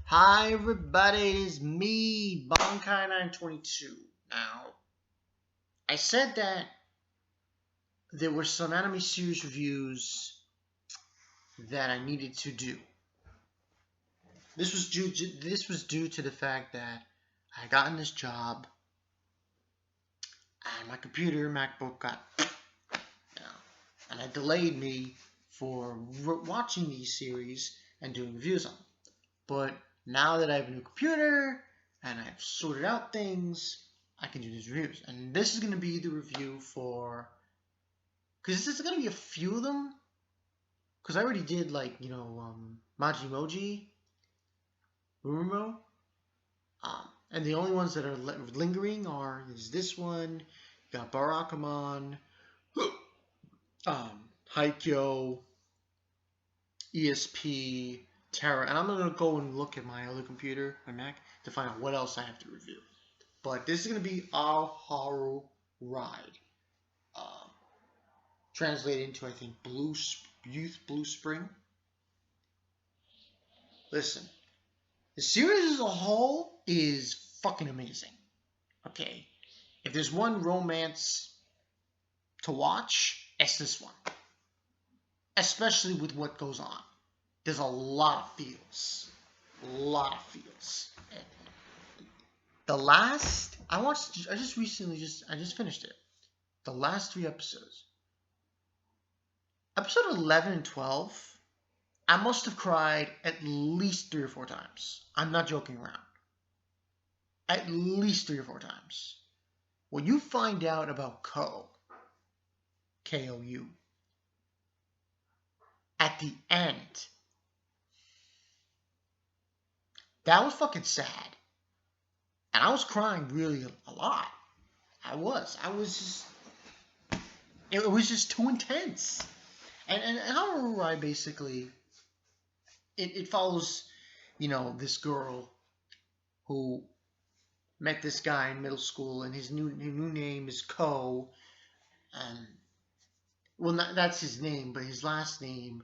Hi everybody, it is me, Bonkai922. Now, I said that there were some anime series reviews that I needed to do. This was due to the fact that I had gotten this job and my computer, MacBook got and it delayed me for watching these series and doing reviews on them. But now that I have a new computer and I've sorted out things, I can do these reviews. And this is going to be the review for... Because this is going to be a few of them. Because I already did, Majimoji, Urumo. And the only ones that are lingering is this one. You got Barakamon, Haikyo, ESP, Terra, and I'm going to go and look at my other computer, my Mac, to find out what else I have to review. But this is going to be our Haru Ride. Translated into, I think, Youth Blue Spring. Listen, the series as a whole is fucking amazing. Okay, if there's one romance to watch, it's this one. Especially with what goes on. There's a lot of feels. The last, I just finished it. The last 3 episodes. Episode 11 and 12, I must have cried at least 3 or 4 times. I'm not joking around. At least 3 or 4 times. When you find out about K-O-U, at the end, that was fucking sad. And I was crying really a lot. It was just too intense. And Haru Ride basically, it follows, this girl who met this guy in middle school, and his new name is Ko, and that's his name, but his last name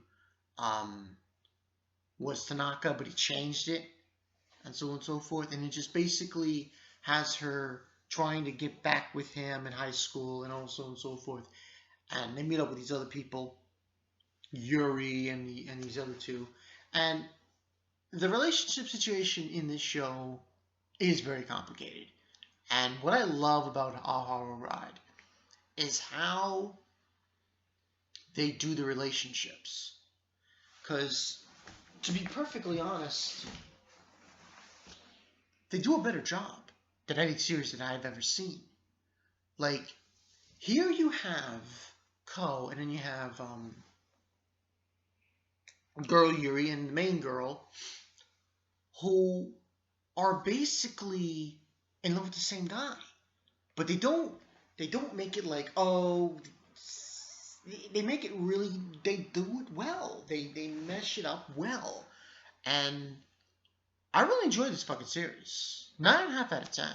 was Tanaka, but he changed it, and so on and so forth, and it just basically has her trying to get back with him in high school, and so on and so forth, and they meet up with these other people, Yuri and these other two, and the relationship situation in this show is very complicated. And what I love about Haru Ride is how they do the relationships. Because, to be perfectly honest, they do a better job than any series that I've ever seen. Like, here you have Ko, and then you have girl Yuri and the main girl, who are basically in love with the same guy, but they don't make it like, oh, they make it really, they do it well, they mesh it up well, and I really enjoy this fucking series. 9.5 out of 10.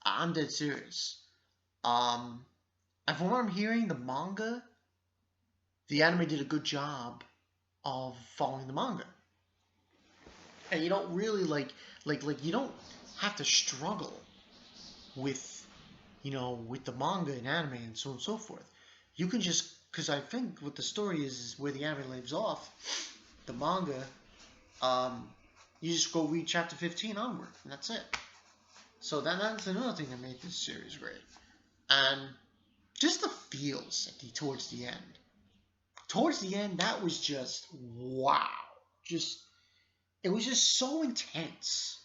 I'm dead serious. And from what I'm hearing, the anime did a good job of following the manga. And you don't really you don't have to struggle with, with the manga and anime and so on and so forth. You can just, because I think what the story is where the anime leaves off, the manga, you just go read chapter 15 onward, and that's it. So that's another thing that made this series great. And just the feels towards the end. Towards the end, that was just, wow. It was just so intense.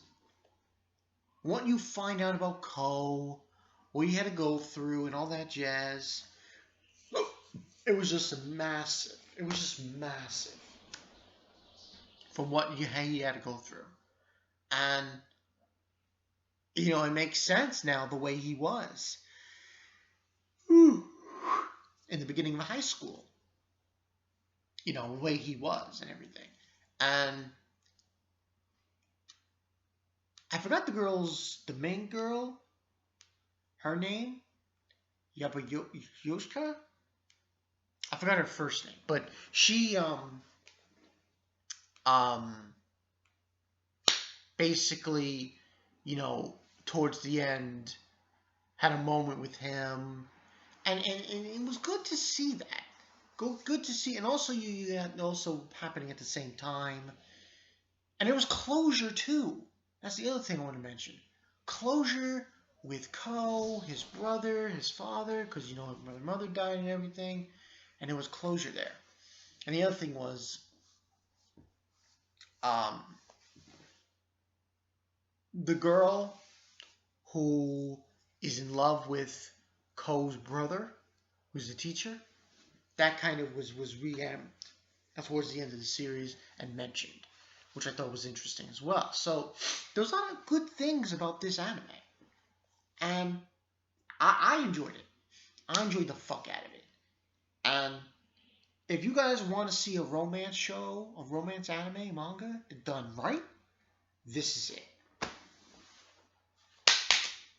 What you find out about Ko, what you had to go through, and all that jazz, it was just massive. It was just massive from what he had to go through. And, it makes sense now the way he was in the beginning of high school. The way he was and everything. And I forgot the main girl, her name, Yoshka? I forgot her first name, but she, basically, towards the end, had a moment with him, and it was good to see that. Good to see, and also you had also happening at the same time, and there was closure too. That's the other thing I want to mention. Closure with Ko, his brother, his father, because his mother died and everything, and there was closure there. And the other thing was, the girl who is in love with Ko's brother, who's the teacher, that kind of was reamped towards the end of the series and mentioned, which I thought was interesting as well. So there's a lot of good things about this anime, and I enjoyed it. I enjoyed the fuck out of it. And if you guys want to see a romance show, a romance anime, manga, done right, this is it.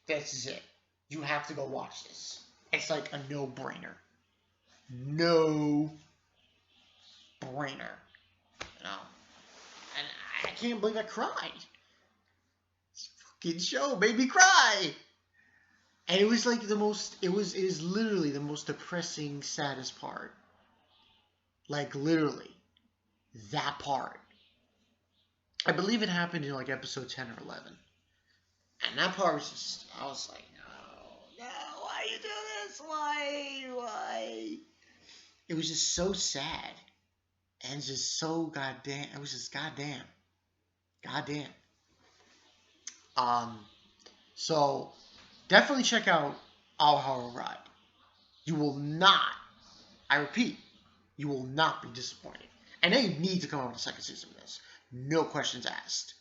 This is it. You have to go watch this. It's like a no-brainer. No-brainer. And I can't believe I cried. This fucking show made me cry. And it was like it is literally the most depressing, saddest part. Like, literally. That part. I believe it happened in like episode 10 or 11. And that part was just, I was like, no, why you do this? Why? It was just so sad. And just so goddamn, it was just goddamn. So, definitely check out Our Haru Ride. You will not, I repeat, you will not be disappointed. And they need to come out with a second season of this. No questions asked.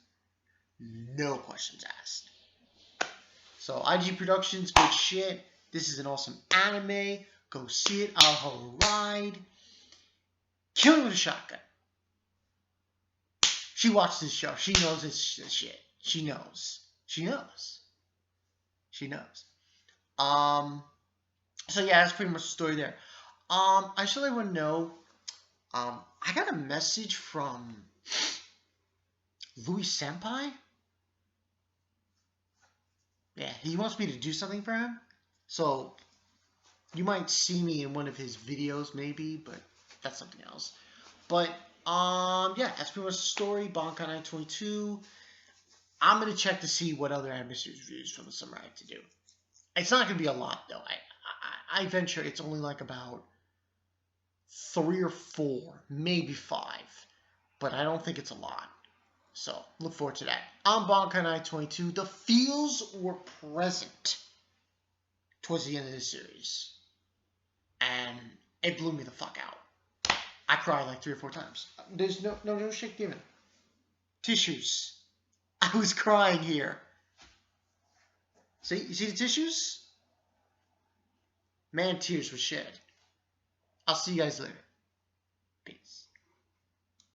So, IG Productions, good shit. This is an awesome anime. Go see it. Our Haru Ride. Killing with a shotgun. She watched this show. She knows this shit. She knows. So yeah, that's pretty much the story there. I should let everyone know. I got a message from Louis Senpai. Yeah, he wants me to do something for him. So you might see me in one of his videos, maybe, but that's something else. But yeah, that's pretty much the story. Bankai 922. I'm gonna check to see what other anime series reviews from the summer I have to do. It's not gonna be a lot though. I venture it's only like about 3 or 4, maybe 5, but I don't think it's a lot. So look forward to that. I'm Bankai 922. The feels were present towards the end of this series, and it blew me the fuck out. I cried like 3 or 4 times. There's no shit given. Tissues. I was crying here. See, you see the tissues? Man, tears were shed. I'll see you guys later.